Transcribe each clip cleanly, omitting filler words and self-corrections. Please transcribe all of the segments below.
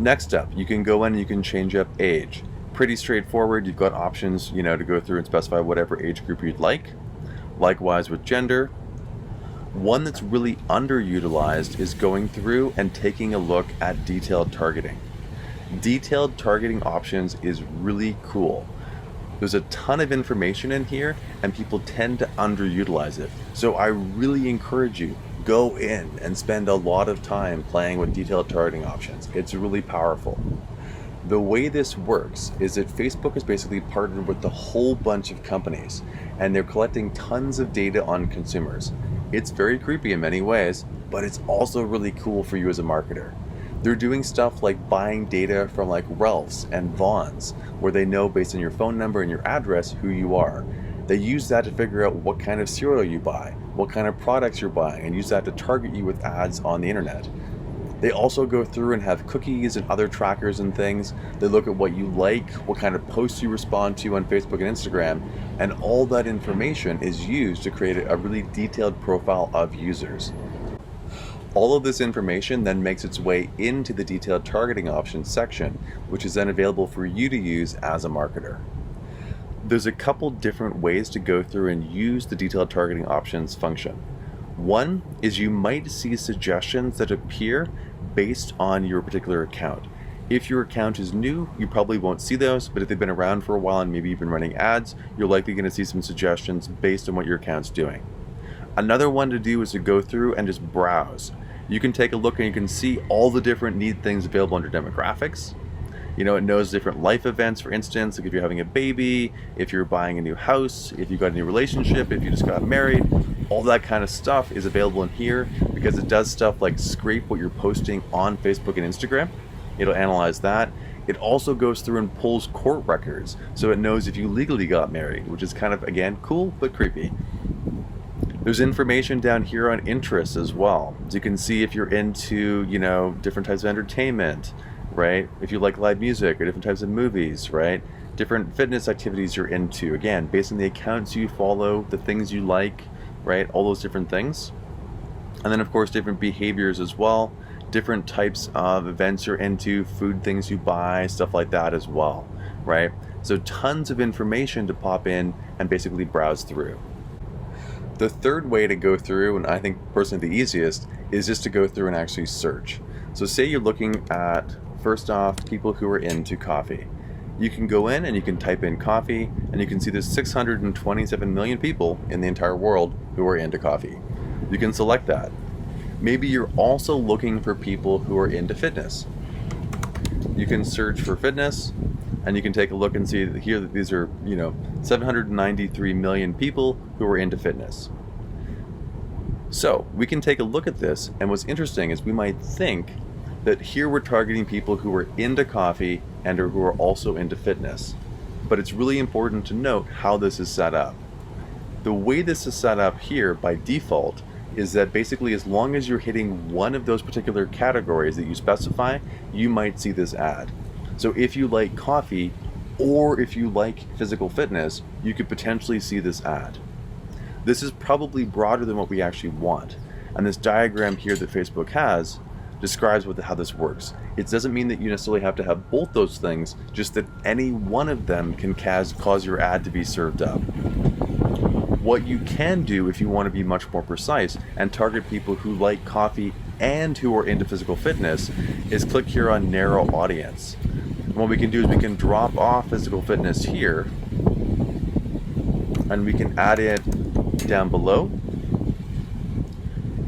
Next up, you can go in and you can change up age. Pretty straightforward. You've got options, to go through and specify whatever age group you'd like. Likewise with gender. One that's really underutilized is going through and taking a look at detailed targeting. Detailed targeting options is really cool. There's a ton of information in here and people tend to underutilize it. So I really encourage you, go in and spend a lot of time playing with detailed targeting options. It's really powerful. The way this works is that Facebook is basically partnered with a whole bunch of companies and they're collecting tons of data on consumers. It's very creepy in many ways, but it's also really cool for you as a marketer. They're doing stuff like buying data from like Ralph's and Vaughn's, where they know based on your phone number and your address who you are. They use that to figure out what kind of cereal you buy, what kind of products you're buying, and use that to target you with ads on the internet. They also go through and have cookies and other trackers and things. They look at what you like, what kind of posts you respond to on Facebook and Instagram, and all that information is used to create a really detailed profile of users. All of this information then makes its way into the detailed targeting options section, which is then available for you to use as a marketer. There's a couple different ways to go through and use the detailed targeting options function. One is you might see suggestions that appear based on your particular account. If your account is new, you probably won't see those, but if they've been around for a while and maybe you've been running ads, you're likely going to see some suggestions based on what your account's doing. Another one to do is to go through and just browse. You can take a look and you can see all the different neat things available under demographics. It knows different life events, for instance, like if you're having a baby, if you're buying a new house, if you've got a new relationship, if you just got married, all that kind of stuff is available in here because it does stuff like scrape what you're posting on Facebook and Instagram. It'll analyze that. It also goes through and pulls court records, so it knows if you legally got married, which is kind of, again, cool but creepy. There's information down here on interests as well. So you can see if you're into, different types of entertainment, right? If you like live music or different types of movies, right? Different fitness activities you're into, again, based on the accounts you follow, the things you like, right? All those different things. And then of course, different behaviors as well, different types of events you're into, food things you buy, stuff like that as well, right? So tons of information to pop in and basically browse through. The third way to go through, and I think personally the easiest, is just to go through and actually search. So say you're looking at, first off, people who are into coffee. You can go in and you can type in coffee, and you can see there's 627 million people in the entire world who are into coffee. You can select that. Maybe you're also looking for people who are into fitness. You can search for fitness, and you can take a look and see that here that these are, 793 million people who are into fitness. So we can take a look at this, and what's interesting is we might think that here we're targeting people who are into coffee and who are also into fitness. But it's really important to note how this is set up. The way this is set up here by default is that basically as long as you're hitting one of those particular categories that you specify, you might see this ad. So if you like coffee or if you like physical fitness, you could potentially see this ad. This is probably broader than what we actually want. And this diagram here that Facebook has describes how this works. It doesn't mean that you necessarily have to have both those things, just that any one of them can cause your ad to be served up. What you can do if you want to be much more precise and target people who like coffee and who are into physical fitness is click here on narrow audience. And what we can do is we can drop off physical fitness here and we can add it down below.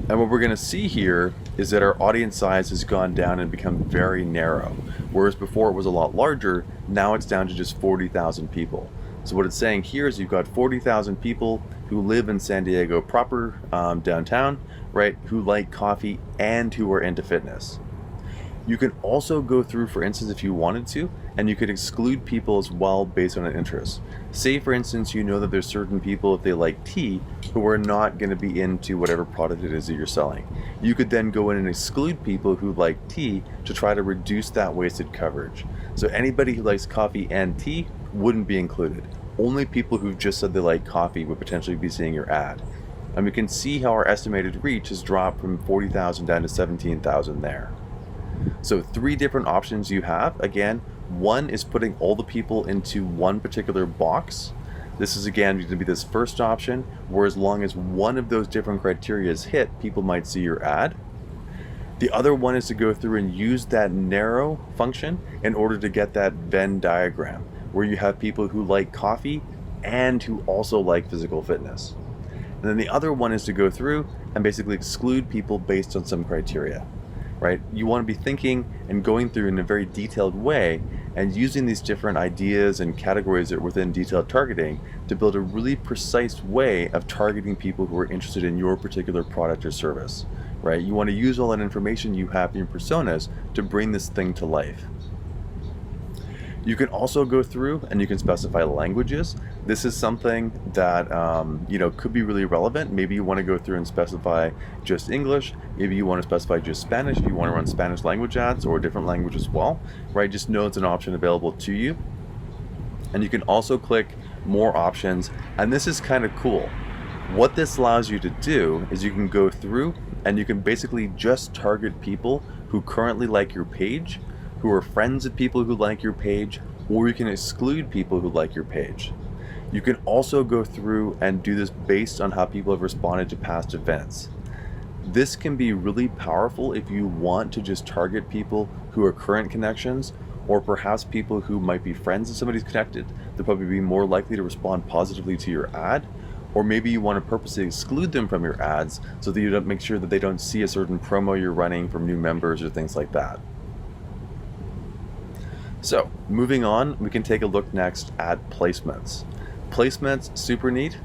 And what we're going to see here is that our audience size has gone down and become very narrow. Whereas before it was a lot larger, now it's down to just 40,000 people. So what it's saying here is you've got 40,000 people who live in San Diego proper, downtown, right, who like coffee and who are into fitness. You can also go through, for instance, if you wanted to, and you could exclude people as well based on an interest. Say, for instance, you know that there's certain people, if they like tea, who are not going to be into whatever product it is that you're selling. You could then go in and exclude people who like tea to try to reduce that wasted coverage. So anybody who likes coffee and tea wouldn't be included. Only people who've just said they like coffee would potentially be seeing your ad. And we can see how our estimated reach has dropped from 40,000 down to 17,000 there. So 3 different options you have. Again, one is putting all the people into one particular box. This is again going to be this first option, where as long as one of those different criteria is hit, people might see your ad. The other one is to go through and use that narrow function in order to get that Venn diagram, where you have people who like coffee and who also like physical fitness. And then the other one is to go through and basically exclude people based on some criteria, right? You want to be thinking and going through in a very detailed way and using these different ideas and categories that are within detailed targeting to build a really precise way of targeting people who are interested in your particular product or service, right? You want to use all that information you have in your personas to bring this thing to life. You can also go through and you can specify languages. This is something that could be really relevant. Maybe you want to go through and specify just English. Maybe you want to specify just Spanish if you want to run Spanish language ads, or a different language as well, right? Just know it's an option available to you. And you can also click more options. And this is kind of cool. What this allows you to do is you can go through and you can basically just target people who currently like your page, who are friends of people who like your page, or you can exclude people who like your page. You can also go through and do this based on how people have responded to past events. This can be really powerful if you want to just target people who are current connections, or perhaps people who might be friends of somebody who's connected. They'll probably be more likely to respond positively to your ad. Or maybe you want to purposely exclude them from your ads so that you don't make sure that they don't see a certain promo you're running from new members or things like that. So moving on, we can take a look next at placements. Placements, super neat.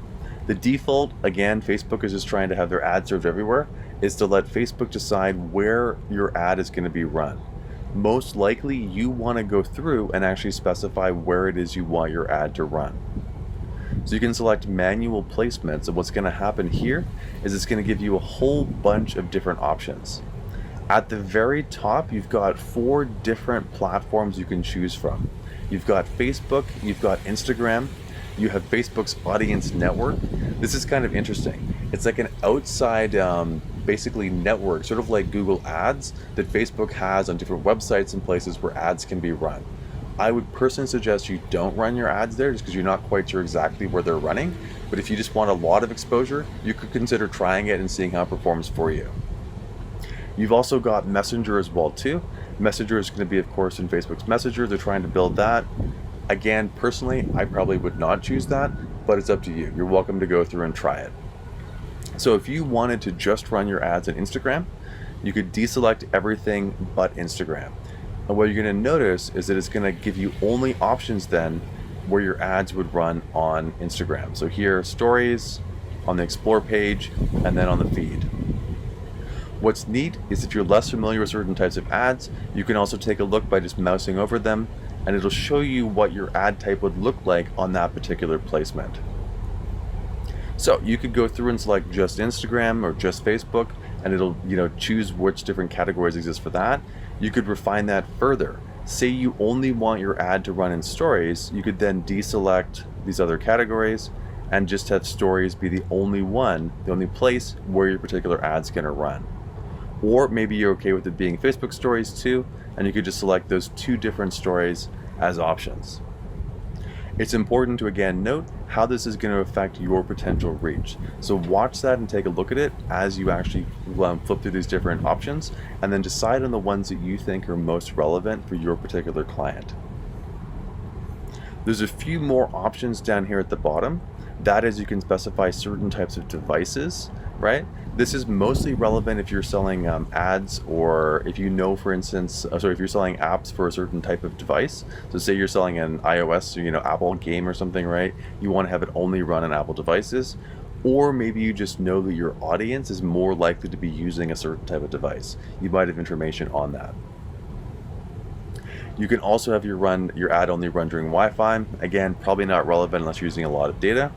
The default, again, Facebook is just trying to have their ad served everywhere, is to let Facebook decide where your ad is going to be run. Most likely you want to go through and actually specify where it is you want your ad to run. So you can select manual placements, and what's going to happen here is it's going to give you a whole bunch of different options. At the very top, you've got 4 different platforms you can choose from. You've got Facebook, you've got Instagram, you have Facebook's audience network. This is kind of interesting. It's like an outside, basically network, sort of like Google Ads, that Facebook has on different websites and places where ads can be run. I would personally suggest you don't run your ads there just because you're not quite sure exactly where they're running. But if you just want a lot of exposure, you could consider trying it and seeing how it performs for you. You've also got Messenger as well too. Messenger is going to be, of course, in Facebook's Messenger. They're trying to build that. Again, personally, I probably would not choose that, but it's up to you. You're welcome to go through and try it. So if you wanted to just run your ads on Instagram, you could deselect everything but Instagram. And what you're going to notice is that it's going to give you only options then where your ads would run on Instagram. So here, stories, on the explore page, and then on the feed. What's neat is if you're less familiar with certain types of ads, you can also take a look by just mousing over them, and it'll show you what your ad type would look like on that particular placement. So you could go through and select just Instagram or just Facebook, and it'll choose which different categories exist for that. You could refine that further. Say you only want your ad to run in stories, you could then deselect these other categories and just have stories be the only place where your particular ad's gonna run. Or maybe you're okay with it being Facebook stories too, and you could just select those 2 different stories as options. It's important to again note how this is going to affect your potential reach. So watch that and take a look at it as you actually flip through these different options, and then decide on the ones that you think are most relevant for your particular client. There's a few more options down here at the bottom. That is, you can specify certain types of devices, right? This is mostly relevant if you're selling ads, or if for instance, if you're selling apps for a certain type of device. So say you're selling an iOS or Apple game or something, right? You want to have it only run on Apple devices. Or maybe you just know that your audience is more likely to be using a certain type of device. You might have information on that. You can also have your ad only run during Wi-Fi. Again, probably not relevant unless you're using a lot of data.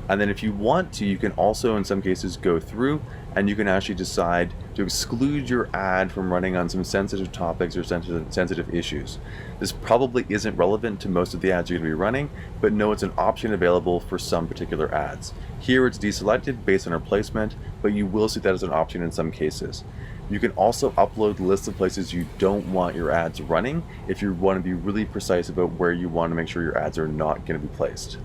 And then if you want to, you can also in some cases go through and you can actually decide to exclude your ad from running on some sensitive topics or sensitive issues. This probably isn't relevant to most of the ads you're going to be running, but know it's an option available for some particular ads. Here it's deselected based on our placement, but you will see that as an option in some cases. You can also upload lists of places you don't want your ads running if you want to be really precise about where you want to make sure your ads are not going to be placed.